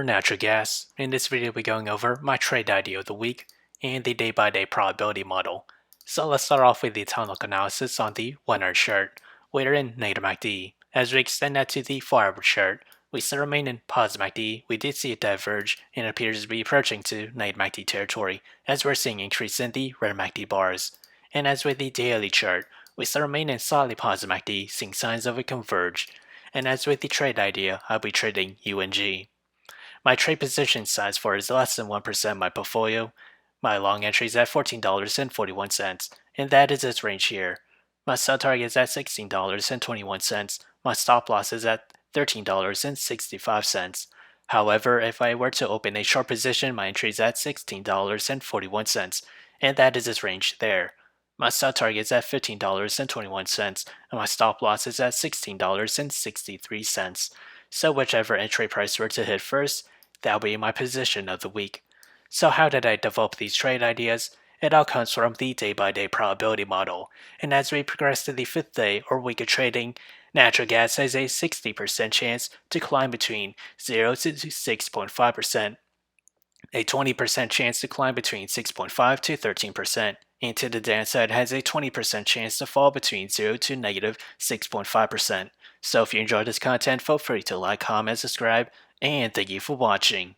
Natural gas. In this video, we're going over my trade idea of the week and the day-by-day probability model. So let's start off with the time look analysis on the 1-hour chart. We're in negative MACD. As we extend that to the 4-hour chart, we still remain in positive MACD. We did see it diverge and it appears to be approaching to negative MACD territory as we're seeing increase in the red MACD bars. And as with the daily chart, we still remain in slightly positive MACD, seeing signs of a converge. And as with the trade idea, I'll be trading UNG. My trade position size for is less than 1% of my portfolio. My long entry is at $14.41, and that is its range here. My sell target is at $16.21. My stop loss is at $13.65. However, if I were to open a short position, my entry is at $16.41, and that is its range there. My sell target is at $15.21, and my stop loss is at $16.63. So whichever entry price were to hit first, that'll be my position of the week. So how did I develop these trade ideas? It all comes from the day-by-day probability model, and as we progress to the 5th day or week of trading, natural gas has a 60% chance to climb between 0 to 6.5%, a 20% chance to climb between 6.5 to 13%, and to the downside has a 20% chance to fall between 0 to negative 6.5%. So if you enjoyed this content, feel free to like, comment, subscribe, and thank you for watching.